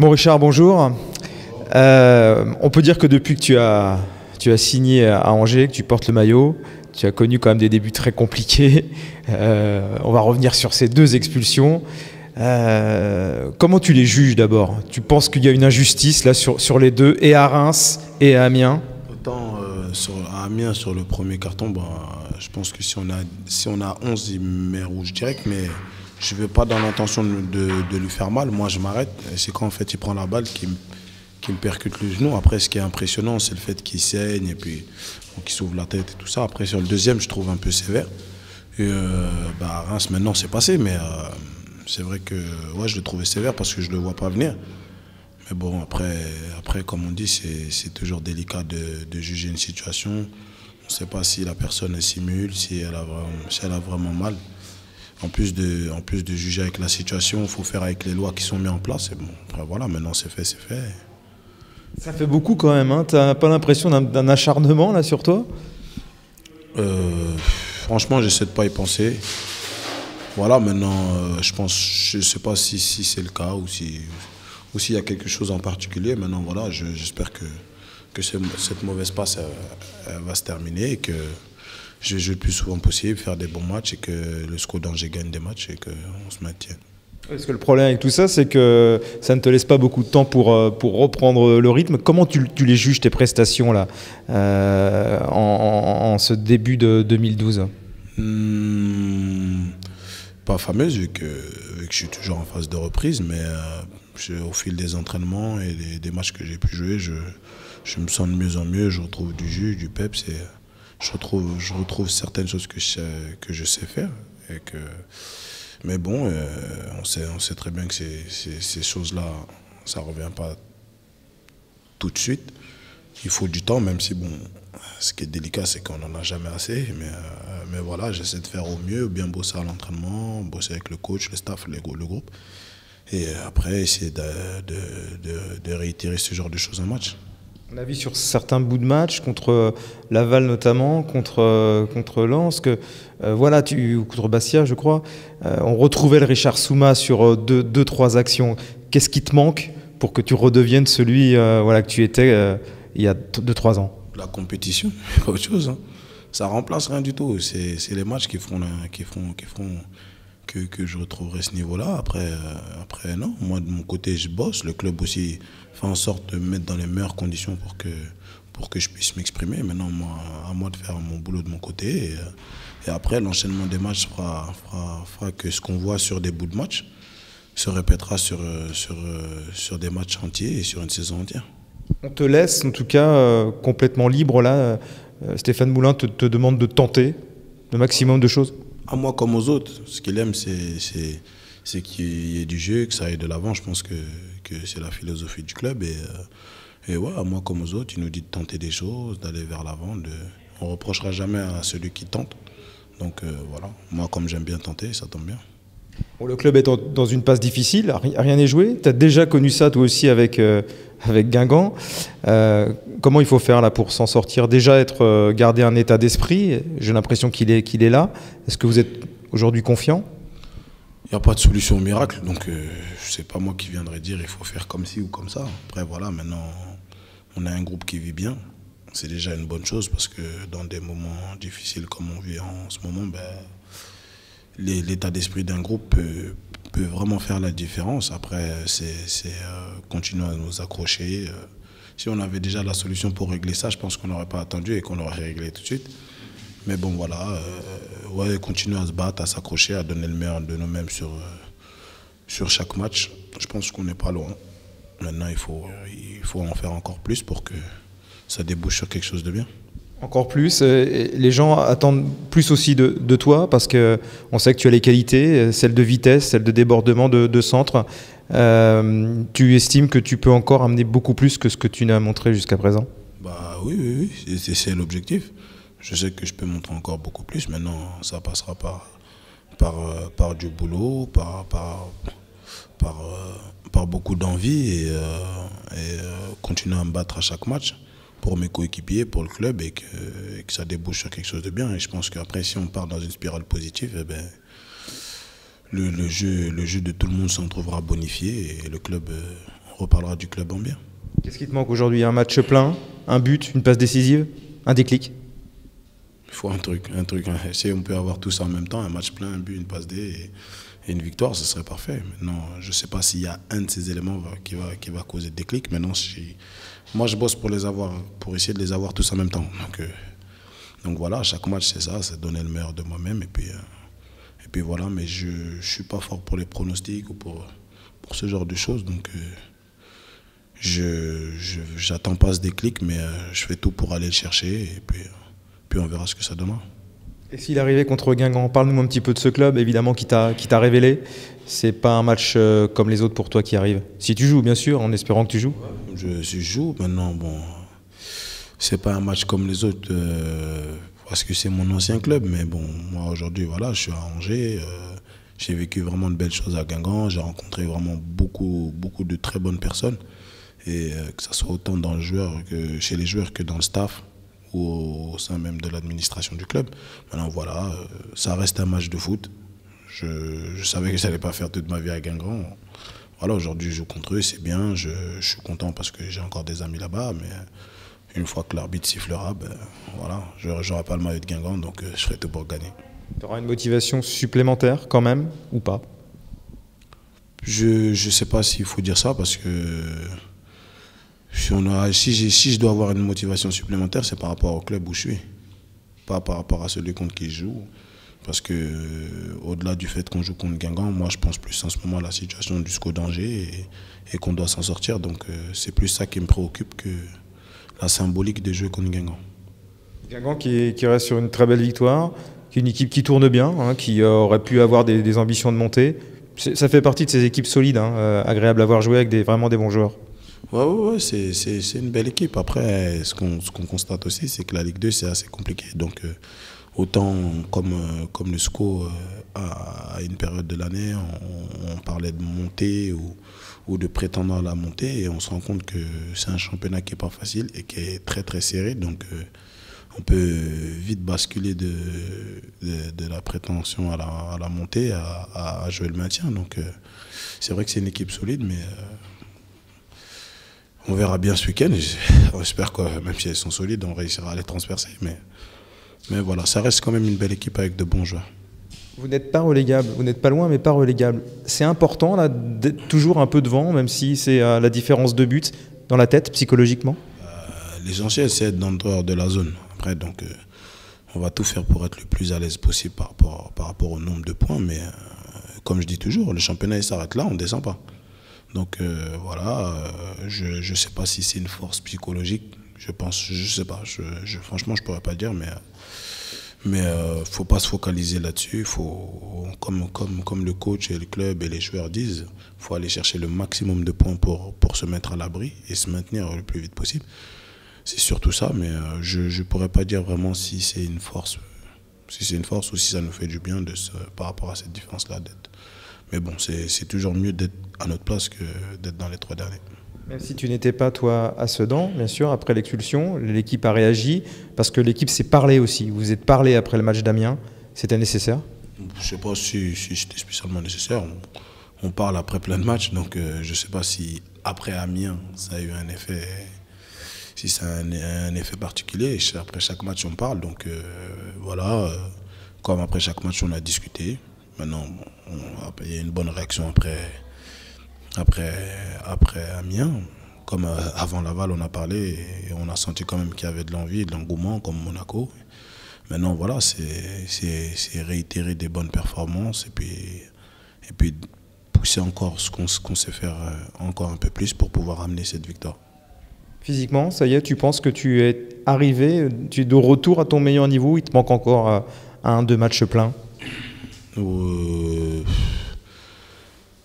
Bon Richard, bonjour. On peut dire que depuis que tu as signé à Angers, que tu portes le maillot, tu as connu quand même des débuts très compliqués. On va revenir sur ces 2 expulsions. Comment tu les juges d'abord? Tu penses qu'il y a une injustice là sur les 2, et à Reims et à Amiens? Autant à Amiens, sur le premier carton, je pense que si on a 11, il met rouge direct, mais je ne vais pas dans l'intention de lui faire mal. Moi, je m'arrête. C'est quand en fait il prend la balle qui me percute le genou. Après, ce qui est impressionnant, c'est le fait qu'il saigne et puis qu'il s'ouvre la tête et tout ça. Après, sur le deuxième, je trouve un peu sévère. Et à Reims, maintenant, c'est passé, mais c'est vrai que ouais, je le trouvais sévère parce que je ne le vois pas venir. Mais bon, après comme on dit, c'est toujours délicat de juger une situation. On ne sait pas si la personne elle simule, si elle a vraiment mal. En plus de juger avec la situation, il faut faire avec les lois qui sont mises en place. Et bon, après, voilà, maintenant c'est fait, c'est fait. Ça fait beaucoup quand même, hein. Tu n'as pas l'impression d'un acharnement là sur toi? Franchement, j'essaie de ne pas y penser. Voilà, maintenant, je ne sais pas si c'est le cas ou s'il y a quelque chose en particulier. Maintenant, voilà, j'espère que cette mauvaise passe elle va se terminer et que je joue le plus souvent possible, faire des bons matchs et que le SCO d'Angers gagne des matchs et qu'on se maintienne. Parce que le problème avec tout ça, c'est que ça ne te laisse pas beaucoup de temps pour reprendre le rythme. Comment tu les juges, tes prestations là, en ce début de 2012? Pas fameuse, vu que je suis toujours en phase de reprise, mais au fil des entraînements et des matchs que j'ai pu jouer, je me sens de mieux en mieux, je retrouve du jus, du peps, et je retrouve certaines choses que je sais faire. Mais bon, on sait très bien que ces choses-là, ça ne revient pas tout de suite. Il faut du temps, même si, bon, ce qui est délicat, c'est qu'on n'en a jamais assez. Mais voilà, j'essaie de faire au mieux, bien bosser à l'entraînement, bosser avec le coach, le staff, le groupe. Et après, essayer de réitérer ce genre de choses en match. On a vu sur certains bouts de match, contre Laval notamment, contre Lens, que voilà, contre Bastia, je crois, on retrouvait le Richard Souma sur 2-3 actions. Qu'est-ce qui te manque pour que tu redeviennes celui que tu étais il y a 2-3 ans? La compétition, pas autre chose. Hein. Ça remplace rien du tout. C'est les matchs qui feront que je retrouverai ce niveau-là. Après, non. Moi, de mon côté, je bosse. Le club aussi fait en sorte de me mettre dans les meilleures conditions pour que je puisse m'exprimer. Maintenant, à moi de faire mon boulot de mon côté. Et après, l'enchaînement des matchs fera que ce qu'on voit sur des bouts de match se répétera sur des matchs entiers et sur une saison entière. On te laisse, en tout cas, complètement libre, là. Stéphane Moulin te demande de tenter le maximum de choses. À moi comme aux autres. Ce qu'il aime, c'est qu'il y ait du jeu, que ça aille de l'avant. Je pense que c'est la philosophie du club. Et ouais, à moi comme aux autres, il nous dit de tenter des choses, d'aller vers l'avant. On ne reprochera jamais à celui qui tente. Donc voilà, moi comme j'aime bien tenter, ça tombe bien. Bon, le club est dans une passe difficile, rien n'est joué. Tu as déjà connu ça toi aussi avec Guingamp. Comment il faut faire là pour s'en sortir? Déjà garder un état d'esprit, j'ai l'impression qu'il est là. Est-ce que vous êtes aujourd'hui confiant? Il n'y a pas de solution miracle, donc c'est pas moi qui viendrai dire il faut faire comme ci ou comme ça. Après voilà, maintenant on a un groupe qui vit bien. C'est déjà une bonne chose parce que dans des moments difficiles comme on vit en ce moment, l'état d'esprit d'un groupe peut vraiment faire la différence. Après, c'est continuer à nous accrocher. Si on avait déjà la solution pour régler ça, je pense qu'on n'aurait pas attendu et qu'on l'aurait réglé tout de suite. Mais bon, voilà, ouais, continuer à se battre, à s'accrocher, à donner le meilleur de nous-mêmes sur chaque match. Je pense qu'on n'est pas loin. Maintenant, il faut en faire encore plus pour que ça débouche sur quelque chose de bien. Encore plus, les gens attendent plus aussi de toi parce qu'on sait que tu as les qualités, celles de vitesse, celles de débordement, de centre. Tu estimes que tu peux encore amener beaucoup plus que ce que tu n'as montré jusqu'à présent? Oui, c'est l'objectif. Je sais que je peux montrer encore beaucoup plus. Maintenant, ça passera par du boulot, par beaucoup d'envie et continuer à me battre à chaque match pour mes coéquipiers, pour le club et que ça débouche sur quelque chose de bien. Et je pense qu'après, si on part dans une spirale positive, le jeu de tout le monde s'en trouvera bonifié et le club reparlera du club en bien. Qu'est-ce qui te manque aujourd'hui? Un match plein, un but, une passe décisive, un déclic? Il faut un truc. Si on peut avoir tout ça en même temps, un match plein, un but, une passe D et une victoire, ce serait parfait. Maintenant, je ne sais pas s'il y a un de ces éléments qui va causer le déclic. Maintenant, moi, je bosse pour les avoir, pour essayer de les avoir tous en même temps. Donc voilà, chaque match, c'est ça, c'est donner le meilleur de moi-même. Et puis voilà, mais je ne suis pas fort pour les pronostics ou pour ce genre de choses. Donc je n'attends pas ce déclic, mais je fais tout pour aller le chercher. Et puis on verra ce que ça donnera. Et s'il arrivait contre Guingamp, parle-nous un petit peu de ce club, évidemment, qui t'a révélé. C'est pas un match comme les autres pour toi qui arrive. Si tu joues, bien sûr, en espérant que tu joues. Je joue. Maintenant, bon, c'est pas un match comme les autres parce que c'est mon ancien club. Mais bon, moi aujourd'hui, voilà, je suis à Angers. J'ai vécu vraiment de belles choses à Guingamp. J'ai rencontré vraiment beaucoup de très bonnes personnes. Et que ce soit autant dans le joueur chez les joueurs que dans le staff ou au sein même de l'administration du club. Maintenant voilà, ça reste un match de foot. Je savais que je n'allais pas faire toute ma vie à Guingamp. Voilà, aujourd'hui je joue contre eux, c'est bien, je suis content parce que j'ai encore des amis là-bas, mais une fois que l'arbitre sifflera, ben, voilà, je n'aurai pas le maillot de Guingamp, donc je ferai tout pour gagner. Tu auras une motivation supplémentaire quand même, ou pas? Je ne sais pas s'il faut dire ça parce que si je dois avoir une motivation supplémentaire, c'est par rapport au club où je suis, pas par rapport à celui contre qui je joue. Parce que au-delà du fait qu'on joue contre Guingamp, moi je pense plus en ce moment à la situation du SCO d'Angers et qu'on doit s'en sortir. Donc c'est plus ça qui me préoccupe que la symbolique de jouer contre Guingamp. Guingamp qui reste sur une très belle victoire, qui est une équipe qui tourne bien, hein, qui aurait pu avoir des ambitions de montée. Ça fait partie de ces équipes solides, hein, agréables à voir jouer avec vraiment des bons joueurs. Ouais, c'est une belle équipe. Après, ce qu'on constate aussi, c'est que la Ligue 2, c'est assez compliqué. Donc, autant comme le SCO à une période de l'année, on parlait de montée ou de prétendant à la montée, et on se rend compte que c'est un championnat qui n'est pas facile et qui est très très serré. Donc, on peut vite basculer de la prétention à la montée à jouer le maintien. Donc, c'est vrai que c'est une équipe solide, mais on verra bien ce week-end. J'espère que même si elles sont solides, on réussira à les transpercer. Mais voilà, ça reste quand même une belle équipe avec de bons joueurs. Vous n'êtes pas relégable, vous n'êtes pas loin, mais pas relégable. C'est important là, d'être toujours un peu devant, même si c'est la différence de but dans la tête, psychologiquement. L'essentiel, c'est être dans le dehors de la zone. Après, donc, on va tout faire pour être le plus à l'aise possible par rapport au nombre de points. Mais comme je dis toujours, le championnat il s'arrête là, on ne descend pas. Donc voilà, je ne sais pas si c'est une force psychologique. Je ne sais pas. Franchement, je ne pourrais pas dire, mais faut pas se focaliser là-dessus. Comme le coach et le club et les joueurs disent, il faut aller chercher le maximum de points pour se mettre à l'abri et se maintenir le plus vite possible. C'est surtout ça, mais je ne pourrais pas dire vraiment si c'est une force, ou si ça nous fait du bien par rapport à cette différence-là d'être. Mais bon, c'est toujours mieux d'être à notre place que d'être dans les 3 derniers. Même si tu n'étais pas, toi, à Sedan, bien sûr, après l'expulsion, l'équipe a réagi, parce que l'équipe s'est parlé aussi. Vous vous êtes parlé après le match d'Amiens. C'était nécessaire? Je ne sais pas si c'était spécialement nécessaire. On parle après plein de matchs, donc je ne sais pas si après Amiens, ça a eu un effet, si ça a un effet particulier. Après chaque match, on parle. Donc voilà, comme après chaque match, on a discuté. Maintenant, il y a une bonne réaction après Amiens. Comme avant Laval, on a parlé et on a senti quand même qu'il y avait de l'envie et de l'engouement comme Monaco. Maintenant, voilà, c'est réitérer des bonnes performances et puis pousser encore ce qu'on sait faire encore un peu plus pour pouvoir amener cette victoire. Physiquement, ça y est, tu penses que tu es arrivé, tu es de retour à ton meilleur niveau, il te manque encore 1-2 matchs pleins? Je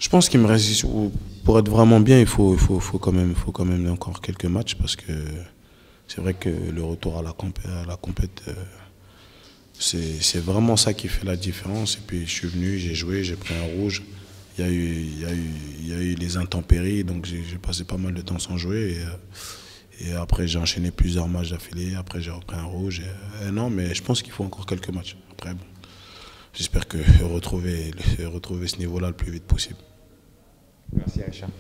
pense qu'il me reste, pour être vraiment bien, il faut quand même encore quelques matchs parce que c'est vrai que le retour à la compète, c'est vraiment ça qui fait la différence. Et puis je suis venu, j'ai joué, j'ai pris un rouge. Il y a eu les intempéries, donc j'ai passé pas mal de temps sans jouer. Et après j'ai enchaîné plusieurs matchs d'affilée, après j'ai repris un rouge. Non, mais je pense qu'il faut encore quelques matchs. Après, bon. J'espère retrouver ce niveau-là le plus vite possible. Merci Richard.